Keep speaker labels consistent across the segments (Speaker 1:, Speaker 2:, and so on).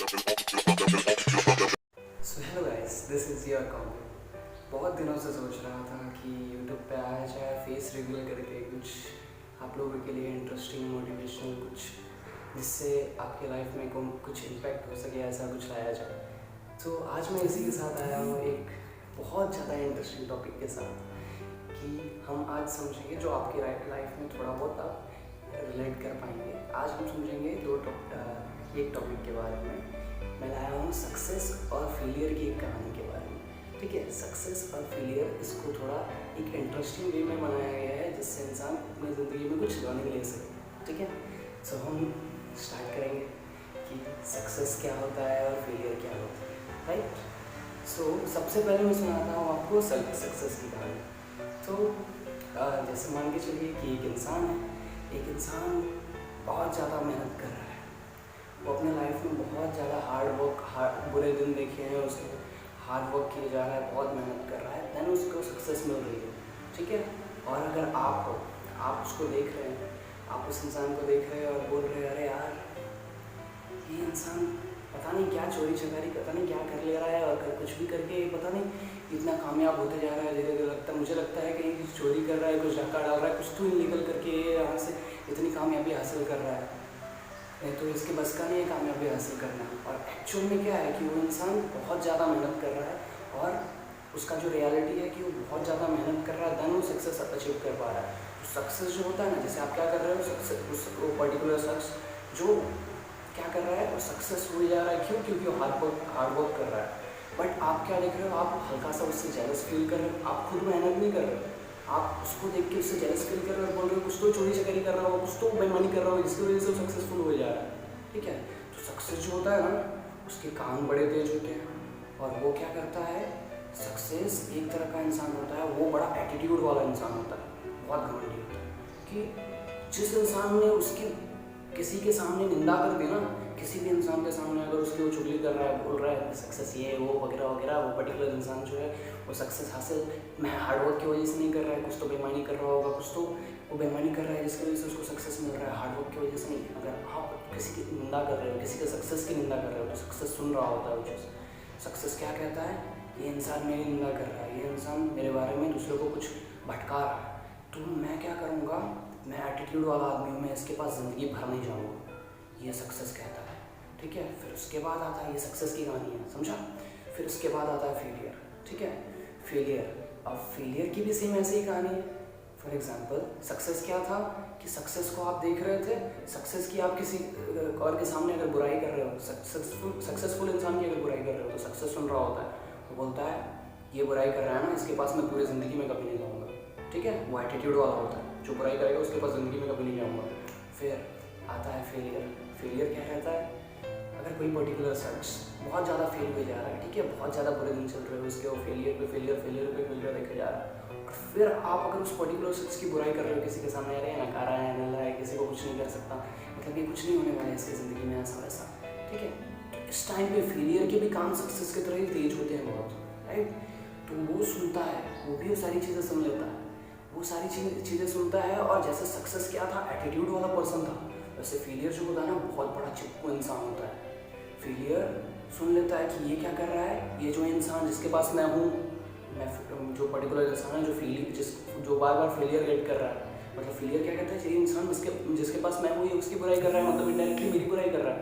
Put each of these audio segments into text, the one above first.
Speaker 1: So hello guys, this is your comedy. बहुत दिनों से सोच रहा था कि यूट्यूब पे आया जाए फेस रिवील करके कुछ आप लोगों के लिए इंटरेस्टिंग मोटिवेशनल कुछ जिससे आपके लाइफ में कुछ इम्पैक्ट हो सके, ऐसा कुछ लाया जाए। तो आज मैं इसी के साथ आया हूँ एक बहुत ज़्यादा इंटरेस्टिंग टॉपिक के साथ कि हम आज समझेंगे जो आपकी लाइफ में थोड़ा बहुत आप रिलेट कर पाएंगे। आज हम समझेंगे एक टॉपिक के बारे में। मैं लाया हूँ सक्सेस और फेलियर की एक कहानी के बारे में। ठीक है, सक्सेस और फेलियर, इसको थोड़ा एक इंटरेस्टिंग वे में बनाया गया है जिससे इंसान अपनी ज़िंदगी में कुछ लर्निंग ले सके। ठीक है, सो हम स्टार्ट करेंगे कि सक्सेस क्या होता है और फेलियर क्या होता है। राइट, सो सबसे पहले मैं सुनाता हूँ आपको सक्सेस की कहानी। तो जैसे मान के चलिए कि एक इंसान है, एक इंसान बहुत ज़्यादा मेहनत कर रहा है। वो अपने लाइफ में बहुत ज़्यादा बुरे दिन देखे हैं उसने, हार्ड वर्क किया जा रहा है, बहुत मेहनत कर रहा है, देन उसको सक्सेस मिल रही है। ठीक है, और अगर आप हो, आप उसको देख रहे हैं, आप उस इंसान को देख रहे हैं और बोल रहे हैं अरे यार ये इंसान पता नहीं क्या चोरी चकारी, पता नहीं क्या कर ले रहा है, और कुछ भी करके पता नहीं इतना कामयाब होते जा रहा है। धीरे धीरे मुझे लगता है कहीं कुछ चोरी कर रहा है, कुछ धक्का डाल रहा है, कुछ तो इलीगल करके यहाँ से इतनी कामयाबी हासिल कर रहा है। नहीं तो इसके बस का नहीं है कामयाबी हासिल करना। और एक्चुअल में क्या है कि वो इंसान बहुत ज़्यादा मेहनत कर रहा है और उसका जो रियलिटी है कि वो बहुत ज़्यादा मेहनत कर रहा है, देन वो सक्सेस अचीव कर पा रहा है। तो सक्सेस जो होता है ना, जैसे आप क्या कर रहे हो, सक्सेस वो पर्टिकुलर शख्स जो क्या कर रहा है वो सक्सेस हो जा रहा है। क्यों? क्योंकि वो हार्ड वर्क कर रहा है। बट आप क्या देख रहे हो, आप हल्का सा उससे जेलस फील कर रहे हो। आप खुद मेहनत नहीं कर रहे हो, आप उसको देख के उससे जेलस फील कर रहे हो और बोल रहे हो कुछ तो चोरी चकारी कर रहा हो, कुछ तो बेईमानी कर रहा हो, जिसकी वजह से वो सक्सेसफुल हो जा रहा है। ठीक है, तो सक्सेस जो होता है ना, उसके कान बड़े तेज होते हैं और वो क्या करता है, सक्सेस एक तरह का इंसान होता है, वो बड़ा एटीट्यूड वाला इंसान होता है, बहुत घमंडी होता है। कि जिस इंसान ने उसकी किसी के सामने निंदा कर दी ना, किसी भी इंसान के सामने अगर उसकी वो चुगली कर रहा है, बोल रहा है सक्सेस ये वो वगैरह वगैरह, वो पर्टिकुलर इंसान जो है वो सक्सेस हासिल मैं हार्डवर्क की वजह से नहीं कर रहा है, कुछ तो बेईमानी कर रहा होगा, कुछ तो वो बेईमानी कर रहा है जिसकी वजह से उसको सक्सेस मिल रहा है, हार्डवर्क की वजह से नहीं। अगर आप किसी की निंदा कर रहे हो, किसी के सक्सेस की निंदा कर रहे हो, तो सक्सेस सुन रहा होता है वो चीज़। सक्सेस क्या कहता है, ये इंसान मेरी निंदा कर रहा है, ये इंसान मेरे बारे में दूसरों को कुछ भटका रहा है, तो मैं क्या करूँगा, मैं एटीट्यूड वाला आदमी हूँ, मैं इसके पास ज़िंदगी भर नहीं जाऊँगा, ये सक्सेस कहता है। ठीक है, फिर उसके बाद आता है, ये सक्सेस की कहानी है, समझा। फिर उसके बाद आता है फेलियर। ठीक है, फेलियर, अब फेलियर की भी सेम ऐसी ही कहानी है। फॉर एग्जाम्पल, सक्सेस क्या था कि सक्सेस को आप देख रहे थे, सक्सेस की आप किसी और के सामने अगर बुराई कर रहे हो, सक्सेसफुल इंसान की अगर बुराई कर रहे हो, तो सक्सेस सुन रहा होता है, वो बोलता है ये बुराई कर रहा है ना, इसके पास मैं पूरी ज़िंदगी में कभी नहीं जाऊँगा। ठीक है, वो एटीट्यूड वाला होता है, जो बुराई करेगा उसके पास ज़िंदगी में कभी नहीं जाऊँगा। फिर आता है फेलियर। फेलियर क्या कहता है, अगर कोई पर्टिकुलर शख्स बहुत ज़्यादा फेल हो जा रहा है, ठीक है, बहुत ज़्यादा बुरे दिन चल रहे हो उसके, वो फेलियर पे फेलियर देखे जा रहा है, और फिर आप अगर उस पर्टिकुलर शख्स की बुराई कर रहे हो किसी के सामने, अरे नकारा है, नल्ला है, किसी को कुछ नहीं कर सकता, मतलब ये कुछ नहीं होने वाला है इसकी ज़िंदगी में, ऐसा वैसा। ठीक है, तो इस टाइम पे फेलियर के भी कान सक्सेस की तरह ही तेज होते हैं बहुत। राइट, तो वो सुनता है, वो भी वो सारी चीज़ें सुन लेता है, वो सारी चीज़ें सुनता है। और जैसे सक्सेस क्या था, एटीट्यूड वाला पर्सन था, वैसे फेलियर जो होता है ना, बहुत बड़ा चिपकू इंसान होता है। फेलियर सुन लेता है कि ये क्या कर रहा है, ये जो इंसान जिसके पास मैं हूँ, मैं जो पर्टिकुलर इंसान है जो बार बार फेलियर गेट कर रहा है, मतलब फेलियर क्या कहता है, ये इंसान जिसके पास मैं हूँ ये उसकी बुराई कर रहा है, मतलब इनडायरेक्टली मेरी बुराई कर रहा है।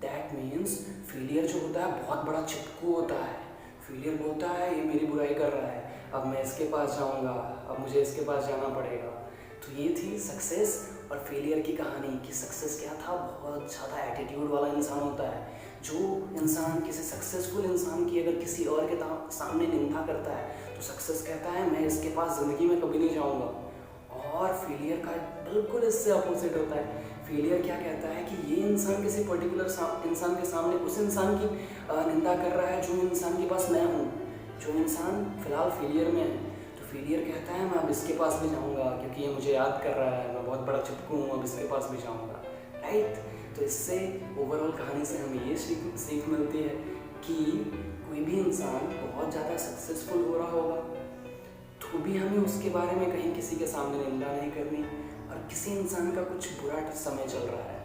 Speaker 1: दैट मीन्स फेलियर जो होता है बहुत बड़ा चिपकू होता है। फेलियर बोलता है ये मेरी बुराई कर रहा है, अब मैं इसके पास जाऊँगा, अब मुझे इसके पास जाना पड़ेगा। तो ये थी सक्सेस और फेलियर की कहानी कि सक्सेस क्या था, बहुत ज़्यादा एटीट्यूड वाला इंसान होता है। जो इंसान किसी सक्सेसफुल इंसान की अगर किसी और के सामने निंदा करता है, तो सक्सेस कहता है मैं इसके पास ज़िंदगी में कभी नहीं जाऊँगा। और फेलियर का बिल्कुल इससे अपोजिट होता है। फेलियर क्या कहता है कि ये इंसान किसी पर्टिकुलर इंसान के सामने उस इंसान की निंदा कर रहा है जो इंसान के पास मैं हूँ, जो इंसान फिलहाल फेलियर में है। तो फेलियर कहता है मैं अब इसके पास भी जाऊँगा क्योंकि ये मुझे याद कर रहा है, मैं बहुत बड़ा चिपकू हूँ, अब इसके पास भी जाऊँगा। राइट, तो इससे ओवरऑल कहानी से हमें ये सीख मिलती है कि कोई भी इंसान बहुत ज़्यादा सक्सेसफुल हो रहा होगा तो भी हमें उसके बारे में कहीं किसी के सामने निंदा नहीं करनी, और किसी इंसान का कुछ बुरा समय चल रहा है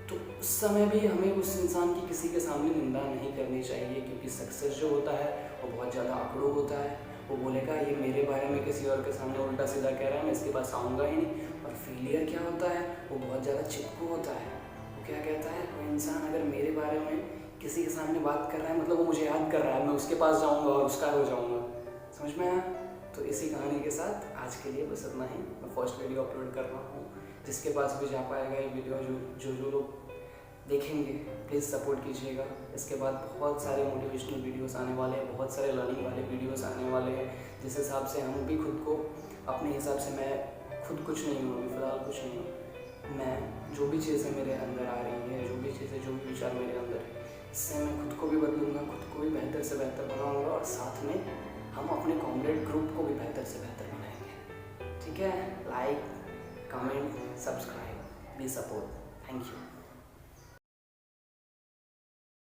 Speaker 1: तो उस समय भी हमें उस इंसान की किसी के सामने निंदा नहीं करनी चाहिए, क्योंकि सक्सेस जो होता है वो बहुत ज़्यादा आकड़ू होता है। वो बोलेगा ये मेरे बारे में किसी और के सामने उल्टा सीधा कह रहा है, मैं इसके पास आऊँगा ही नहीं। और फेलियर क्या होता है, वो बहुत ज़्यादा चिपकू होता है। वो क्या कहता है, कोई इंसान अगर मेरे बारे में किसी के सामने बात कर रहा है, मतलब वो मुझे याद कर रहा है, मैं उसके पास जाऊँगा और उसका हो जाऊँगा। समझ में आया? तो इसी कहानी के साथ आज के लिए बस इतना ही। मैं फर्स्ट वीडियो अपलोड कर रहा हूँ, जिसके पास भी जा पाएगा ये वीडियो, जो लोग देखेंगे प्लीज़ सपोर्ट कीजिएगा। इसके बाद बहुत सारे मोटिवेशनल वीडियोस आने वाले हैं, बहुत सारे लर्निंग वाले वीडियोस आने वाले हैं, जिस हिसाब से हम भी खुद को अपने हिसाब से, मैं खुद कुछ नहीं हूँ अभी फ़िलहाल, कुछ नहीं हूँ मैं। जो भी चीज़ें मेरे अंदर आ रही हैं, जो भी विचार मेरे अंदर है, इससे मैं खुद को भी बदलूँगा, खुद को भी बेहतर से बेहतर बनाऊँगा, और साथ में हम अपने कॉमरेड ग्रुप को भी बेहतर से बेहतर बनाएंगे। ठीक है? Like, comment, subscribe, be support. Thank you.